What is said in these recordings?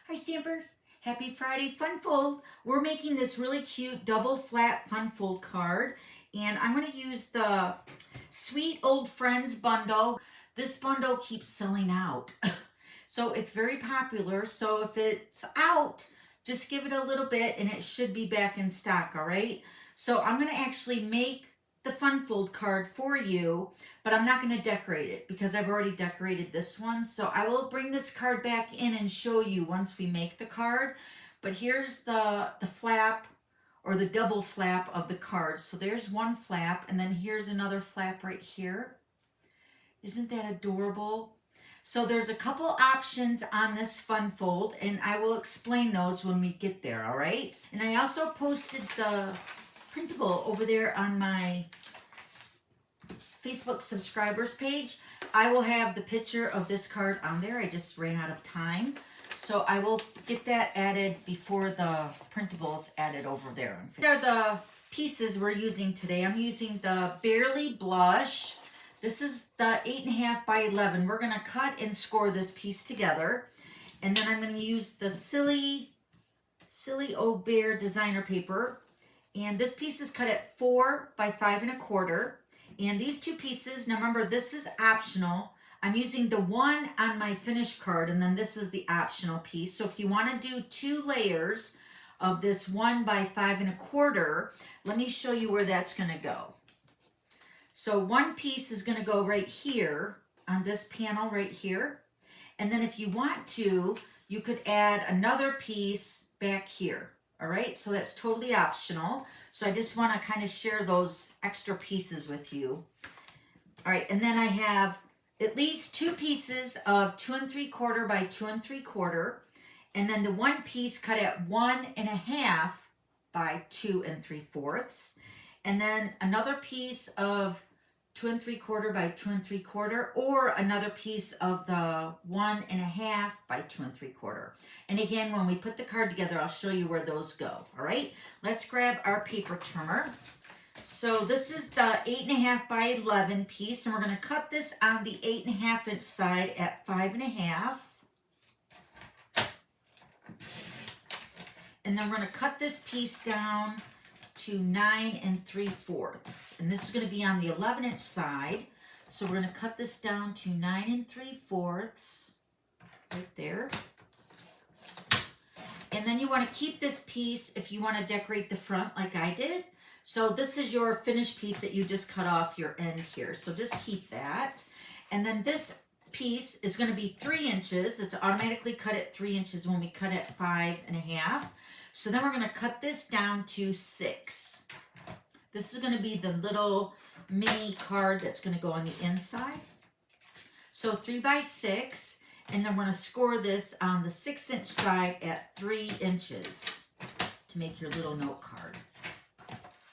Hi Stampers! Happy Friday Fun Fold. We're making this really cute double flat Fun Fold card, and I'm going to use the Sweet Old Friends bundle. This bundle keeps selling out. So it's very popular. So if it's out, just give it a little bit and it should be back in stock, all right? So I'm going to actually make the Fun Fold card for you, but I'm not going to decorate it because I've already decorated this one. So I will bring this card back in and show you once we make the card. But here's the flap or the double flap of the card. So there's one flap, and then here's another flap right here. Isn't that adorable? So there's a couple options on this Fun Fold, and I will explain those when we get there, all right? And I also posted the printable over there on my Facebook subscribers page. I will have the picture of this card on there. I just ran out of time. So I will get that added before the printables added over there. These are the pieces we're using today. I'm using the Barely Blush. This is the 8.5 by 11. We're gonna cut and score this piece together. And then I'm gonna use the Silly Old Bear designer paper. And this piece is cut at 4 by 5 1/4. And these two pieces, now remember, this is optional. I'm using the one on my finished card, and then this is the optional piece. So if you want to do 2 layers of this 1 by 5 1/4, let me show you where that's going to go. So one piece is going to go right here on this panel right here. And then if you want to, you could add another piece back here. All right, so that's totally optional. So I just want to kind of share those extra pieces with you. All right, and then I have at least 2 pieces of 2 3/4 by 2 3/4, and then the one piece cut at 1 1/2 by 2 3/4, and then another piece of 2 3/4 by 2 3/4, or another piece of the 1 1/2 by 2 3/4. And again, when we put the card together, I'll show you where those go. All right, let's grab our paper trimmer. So this is the 8.5 by 11 piece, and we're going to cut this on the 8.5 inch side at 5 1/2. And then we're going to cut this piece down to 9 3/4. And this is going to be on the 11 inch side. So we're going to cut this down to 9 3/4 right there. And then you want to keep this piece if you want to decorate the front like I did. So this is your finished piece that you just cut off your end here. So just keep that. And then this piece is going to be 3 inches. It's automatically cut at 3 inches when we cut at 5 1/2. So then we're going to cut this down to 6. This is going to be the little mini card that's going to go on the inside. So 3 by 6. And then we're going to score this on the 6 inch side at 3 inches to make your little note card.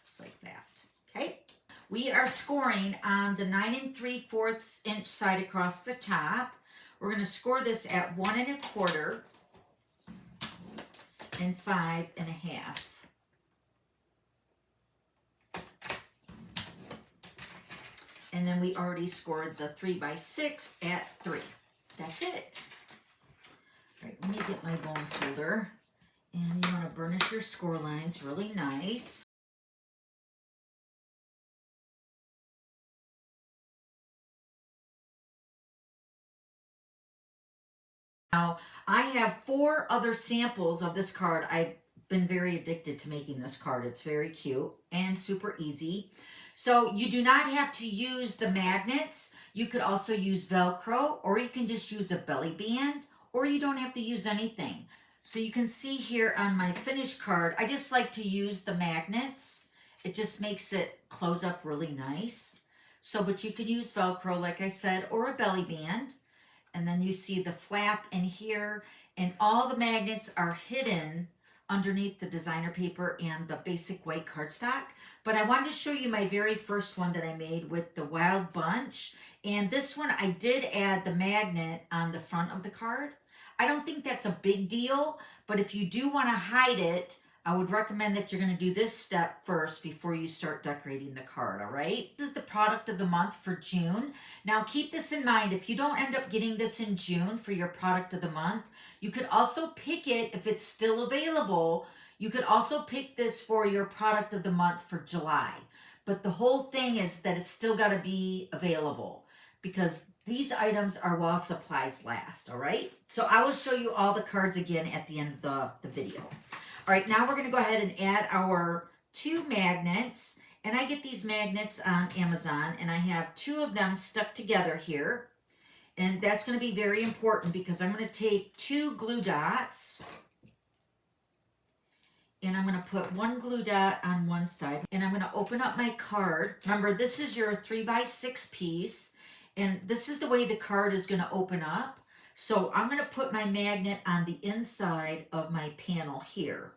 Just like that. Okay. We are scoring on the 9 3/4 inch side across the top. We're going to score this at 1 1/4 and 5 1/2. And then we already scored the 3 by 6 at 3. That's it. All right, let me get my bone folder. And you want to burnish your score lines really nice. Now, I have 4 other samples of this card. I've been very addicted to making this card. It's very cute and super easy. So you do not have to use the magnets. You could also use Velcro, or you can just use a belly band, or you don't have to use anything. So you can see here on my finished card, I just like to use the magnets. It just makes it close up really nice. So, but you could use Velcro, like I said, or a belly band. And then you see the flap in here, and all the magnets are hidden underneath the designer paper and the basic white cardstock. But I wanted to show you my very first one that I made with the Wild Bunch. And this one, I did add the magnet on the front of the card. I don't think that's a big deal, but if you do want to hide it, I would recommend that you're going to do this step first before you start decorating the card, all right? This is the product of the month for June. Now keep this in mind. If you don't end up getting this in June for your product of the month, you could also pick it if it's still available. You could also pick this for your product of the month for July. But the whole thing is that it's still got to be available because these items are while supplies last, all right? So I will show you all the cards again at the end of the video. All right, now we're going to go ahead and add our 2 magnets. And I get these magnets on Amazon, and I have 2 of them stuck together here. And that's going to be very important because I'm going to take 2 glue dots. And I'm going to put 1 glue dot on one side. And I'm going to open up my card. Remember, this is your 3x6 piece. And this is the way the card is going to open up. So I'm going to put my magnet on the inside of my panel here.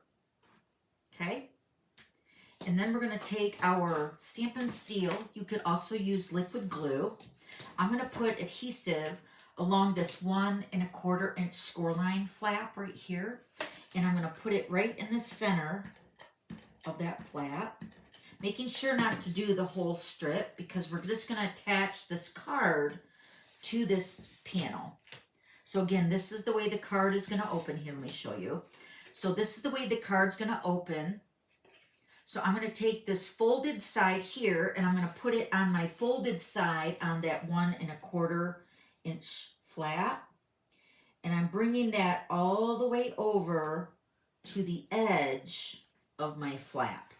Okay? And then we're going to take our stamp and seal. You could also use liquid glue. I'm going to put adhesive along this 1 1/4 inch score line flap right here. And I'm going to put it right in the center of that flap. Making sure not to do the whole strip because we're just going to attach this card to this panel. So again, this is the way the card is going to open here. Let me show you. So this is the way the card's going to open. So I'm going to take this folded side here and I'm going to put it on my folded side on that 1 1/4 inch flap. And I'm bringing that all the way over to the edge of my flap.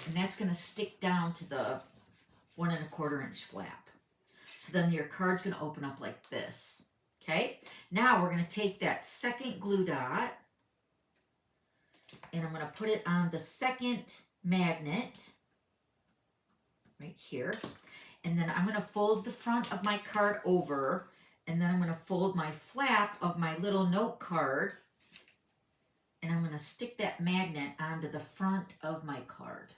And that's going to stick down to the 1 1/4 inch flap. So then your card's going to open up like this. Okay, now we're going to take that second glue dot and I'm going to put it on the second magnet right here. And then I'm going to fold the front of my card over and then I'm going to fold my flap of my little note card and I'm going to stick that magnet onto the front of my card.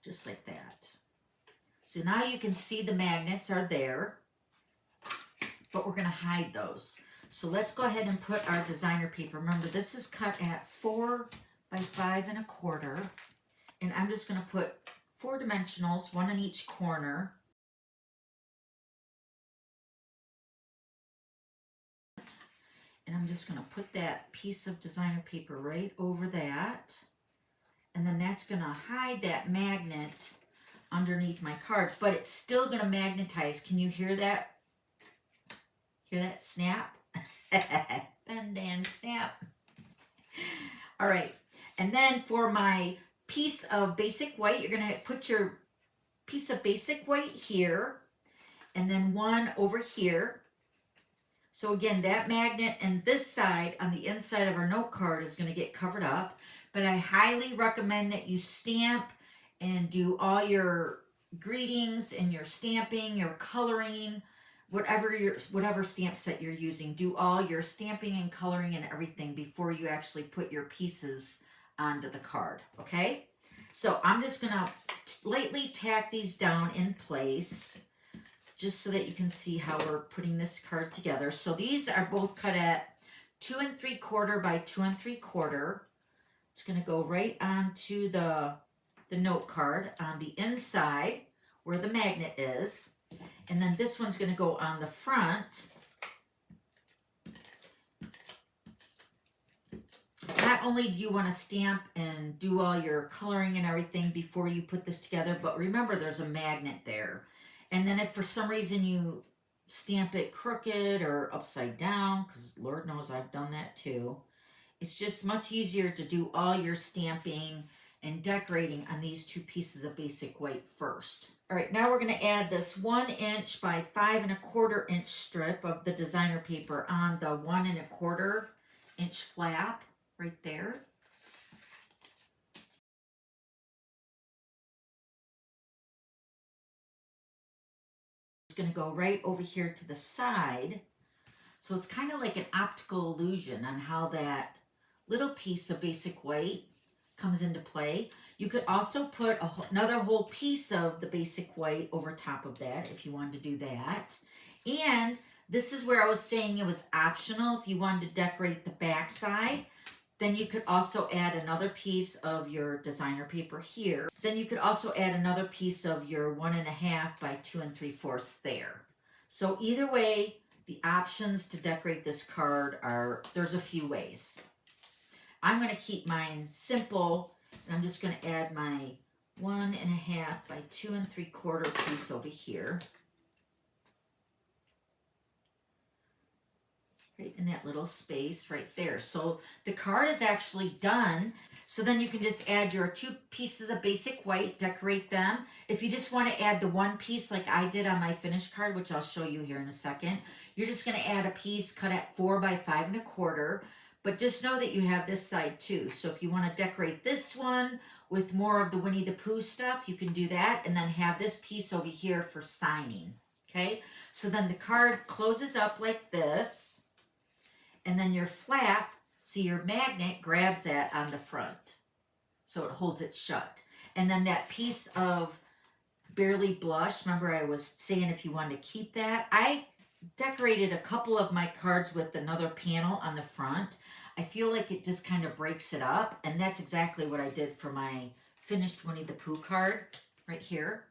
Just like that. So now you can see the magnets are there. But we're going to hide those. So let's go ahead and put our designer paper. Remember, this is cut at 4 by 5 1/4. And I'm just going to put 4 dimensionals, 1 in each corner. And I'm just going to put that piece of designer paper right over that. And then that's going to hide that magnet underneath my card. But it's still going to magnetize. Can you hear that? Hear that snap? Bend and snap. All right. And then for my piece of basic white, you're going to put your piece of basic white here and then 1 over here. So again, that magnet and this side on the inside of our note card is going to get covered up. But I highly recommend that you stamp and do all your greetings and your stamping, your coloring, whatever stamp set you're using. Do all your stamping and coloring and everything before you actually put your pieces onto the card, okay? So I'm just going to lightly tack these down in place just so that you can see how we're putting this card together. So these are both cut at 2 3/4 by 2 3/4. It's going to go right onto the note card on the inside where the magnet is. And then this one's going to go on the front. Not only do you want to stamp and do all your coloring and everything before you put this together, but remember there's a magnet there. And then if for some reason you stamp it crooked or upside down, because Lord knows I've done that too, it's just much easier to do all your stamping and decorating on these 2 pieces of basic white first. All right, now we're going to add this 1 inch by 5 1/4 inch strip of the designer paper on the 1 1/4 inch flap right there. It's going to go right over here to the side. So it's kind of like an optical illusion on how that little piece of basic white comes into play. You could also put another whole piece of the basic white over top of that if you wanted to do that. And this is where I was saying it was optional if you wanted to decorate the back side. Then you could also add another piece of your designer paper here. Then you could also add another piece of your 1.5 by 2 3/4 there. So either way, the options to decorate this card are, there's a few ways. I'm going to keep mine simple, and I'm just going to add my 1.5 by 2 3/4 piece over here. Right in that little space right there. So the card is actually done. So then you can just add your 2 pieces of basic white, decorate them. If you just want to add the 1 piece like I did on my finished card, which I'll show you here in a second, you're just going to add a piece cut at 4 by 5 1/4. But just know that you have this side too. So if you want to decorate this one with more of the Winnie the Pooh stuff, you can do that. And then have this piece over here for signing. Okay, so then the card closes up like this. And then your flap, see your magnet grabs that on the front. So it holds it shut. And then that piece of Barely Blush, remember I was saying if you wanted to keep that. I decorated a couple of my cards with another panel on the front. I feel like it just kind of breaks it up. And that's exactly what I did for my finished Winnie the Pooh card right here.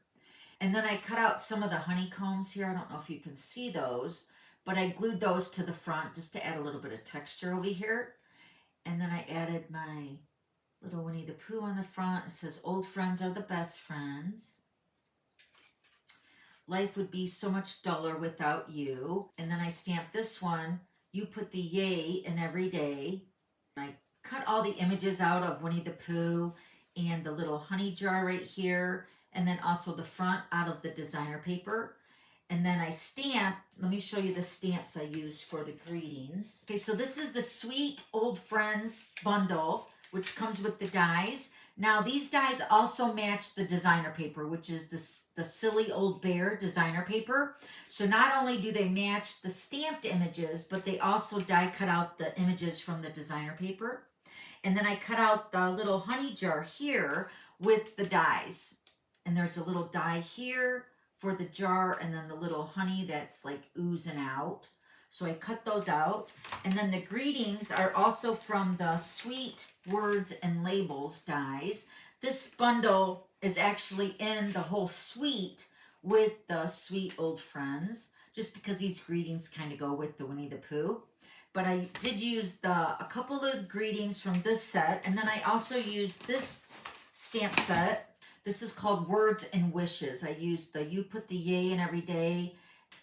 And then I cut out some of the honeycombs here. I don't know if you can see those. But I glued those to the front just to add a little bit of texture over here. And then I added my little Winnie the Pooh on the front. It says, old friends are the best friends. Life would be so much duller without you. And then I stamped this one, you put the yay in every day. I cut all the images out of Winnie the Pooh and the little honey jar right here. And then also the front out of the designer paper. And then I stamp, let me show you the stamps I used for the greetings. Okay, so this is the Sweet Old Friends bundle, which comes with the dies. Now these dies also match the designer paper, which is the Silly Old Bear designer paper. So not only do they match the stamped images, but they also die cut out the images from the designer paper. And then I cut out the little honey jar here with the dies. And there's a little die here for the jar, and then the little honey that's like oozing out. So I cut those out. And then the greetings are also from the Sweet Words and Labels dies. This bundle is actually in the whole suite with the Sweet Old Friends, just because these greetings kind of go with the Winnie the Pooh. But I did use a couple of greetings from this set, and then I also used this stamp set. This is called Words and Wishes. I used the you put the yay in every day.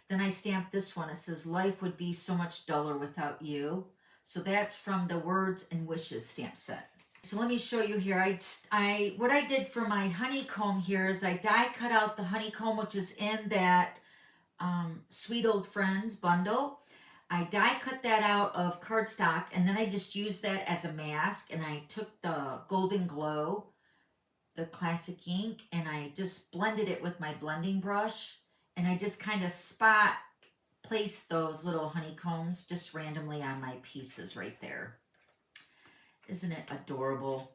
Then I stamped this one. It says life would be so much duller without you. So that's from the Words and Wishes stamp set. So let me show you here. What I did for my honeycomb here is I die cut out the honeycomb, which is in that Sweet Old Friends bundle. I die cut that out of cardstock, and then I just used that as a mask, and I took the Golden Glow, the classic ink, and I just blended it with my blending brush, and I just kind of spot placed those little honeycombs just randomly on my pieces right there. Isn't it adorable?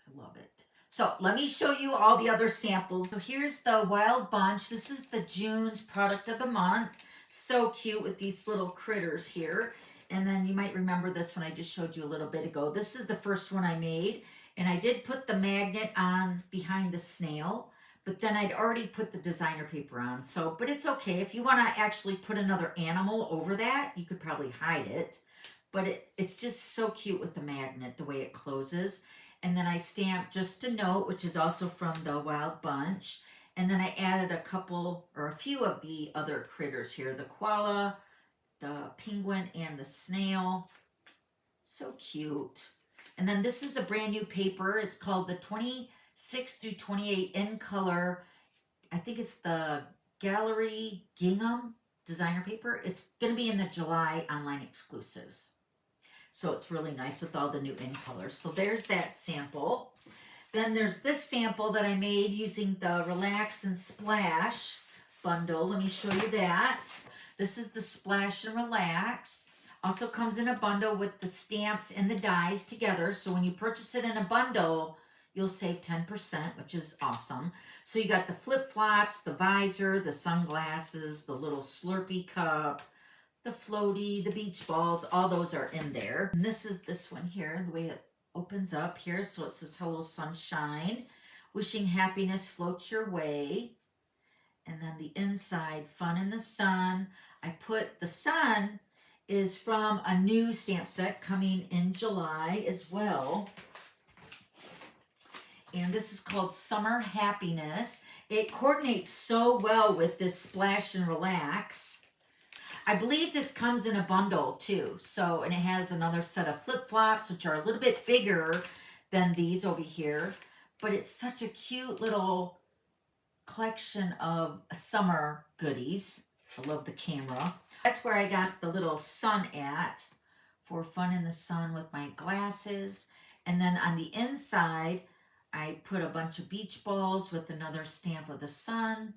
I love it. So let me show you all the other samples. So here's the Wild Bunch. This is the June's product of the month. So cute with these little critters here. And then you might remember this one I just showed you a little bit ago. This is the first one I made. And I did put the magnet on behind the snail, but then I'd already put the designer paper on. So, but it's okay. If you want to actually put another animal over that, you could probably hide it. But it's just so cute with the magnet, the way it closes. And then I stamped Just a Note, which is also from the Wild Bunch. And then I added a couple or a few of the other critters here. The koala, the penguin, and the snail. So cute. And then this is a brand new paper. It's called the 26 through 28 in color. I think it's the Gallery Gingham designer paper. It's going to be in the July online exclusives. So it's really nice with all the new in colors. So there's that sample. Then there's this sample that I made using the Relax and Splash bundle. Let me show you that. This is the Splash and Relax. Also comes in a bundle with the stamps and the dies together. So when you purchase it in a bundle, you'll save 10%, which is awesome. So you got the flip-flops, the visor, the sunglasses, the little Slurpee cup, the floaty, the beach balls, all those are in there. And this is this one here, the way it opens up here. So it says, hello sunshine, wishing happiness floats your way. And then the inside, fun in the sun. I put the sun is from a new stamp set coming in July as well. And this is called Summer Happiness. It coordinates so well with this Splash and Relax. I believe this comes in a bundle too. So, and it has another set of flip-flops, which are a little bit bigger than these over here. But it's such a cute little collection of summer goodies. I love the camera. That's where I got the little sun at for fun in the sun with my glasses. And then on the inside, I put a bunch of beach balls with another stamp of the sun.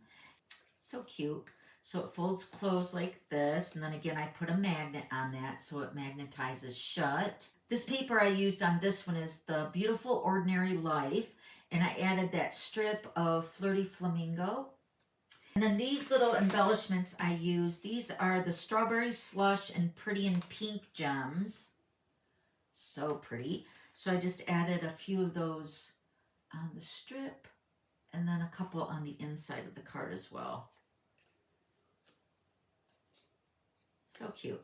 So cute. So it folds closed like this. And then again, I put a magnet on that so it magnetizes shut. This paper I used on this one is the Beautiful Ordinary Life. And I added that strip of Flirty Flamingo. And then these little embellishments I use, these are the Strawberry Slush and Pretty in Pink gems. So pretty. So I just added a few of those on the strip and then a couple on the inside of the card as well. So cute.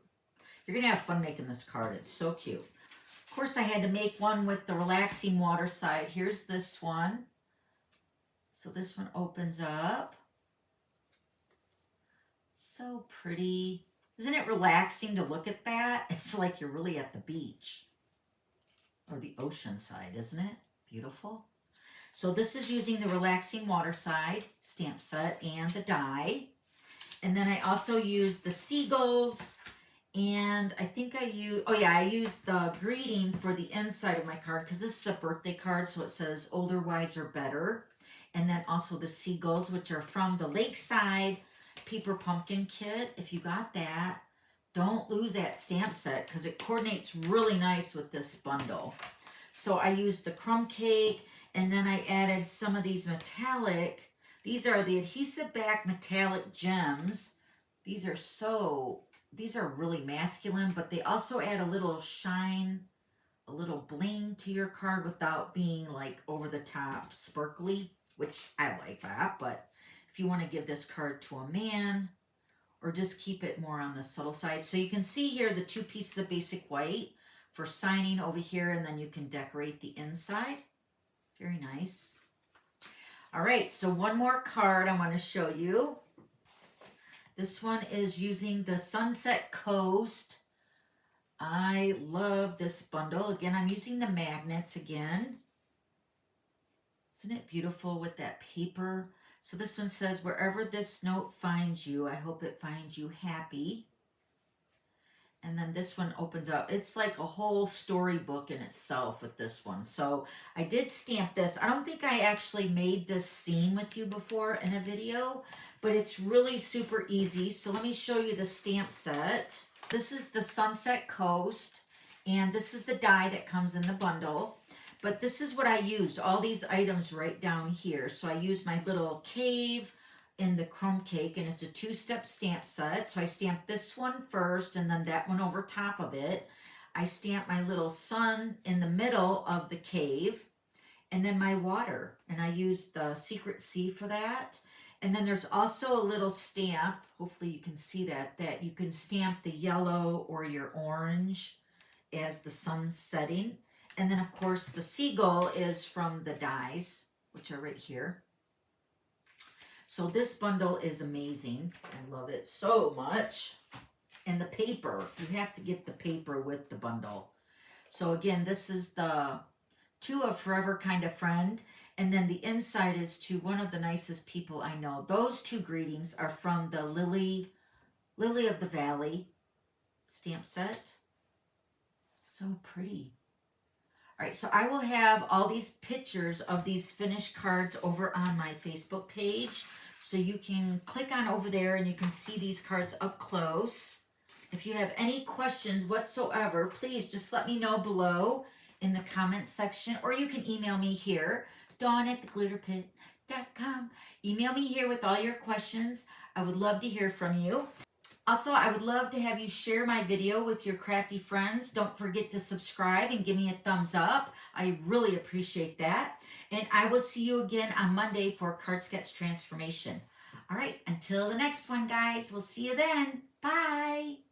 You're going to have fun making this card. It's so cute. Of course, I had to make one with the relaxing water side. Here's this one. So this one opens up. So pretty. Isn't it relaxing to look at that? It's like you're really at the beach or the ocean side, isn't it? Beautiful. So this is using the relaxing water side stamp set and the die. And then I also used the seagulls, and I think I used the greeting for the inside of my card because this is a birthday card, so it says older, wiser, better. And then also the seagulls, which are from the Lakeside Paper Pumpkin Kit. If you got that, don't lose that stamp set because it coordinates really nice with this bundle. So I used the crumb cake, and then I added some of these metallic. These are the adhesive back metallic gems. These are really masculine, but they also add a little shine, a little bling to your card without being like over the top sparkly, which I like that. But if you want to give this card to a man or just keep it more on the subtle side. So you can see here the two pieces of basic white for signing over here, and then you can decorate the inside. Very nice. All right, so one more card I want to show you. This one is using the Sunset Coast. I love this bundle. Again, I'm using the magnets again. Isn't it beautiful with that paper? So this one says, wherever this note finds you, I hope it finds you happy. And then this one opens up. It's like a whole storybook in itself with this one. So I did stamp this. I don't think I actually made this scene with you before in a video, but it's really super easy. So let me show you the stamp set. This is the Sunset Coast, and this is the die that comes in the bundle. But this is what I used, all these items right down here. So I used my little cave in the crumb cake, and it's a two-step stamp set. So I stamped this one first and then that one over top of it. I stamped my little sun in the middle of the cave, and then my water, and I used the Secret Sea for that. And then there's also a little stamp, hopefully you can see that you can stamp the yellow or your orange as the sun's setting. And then of course the seagull is from the dies, which are right here. So this bundle is amazing. I love it so much. And the paper, you have to get the paper with the bundle. So again, this is the To a Forever Kind of Friend. And then the inside is to one of the nicest people I know. Those two greetings are from the Lily of the Valley stamp set. So pretty. All right, so I will have all these pictures of these finished cards over on my Facebook page. So you can click on over there and you can see these cards up close. If you have any questions whatsoever, please just let me know below in the comments section, or you can email me here, dawn@theglitterpit.com. Email me here with all your questions. I would love to hear from you. Also, I would love to have you share my video with your crafty friends. Don't forget to subscribe and give me a thumbs up. I really appreciate that. And I will see you again on Monday for Card Sketch Transformation. All right, until the next one, guys. We'll see you then. Bye.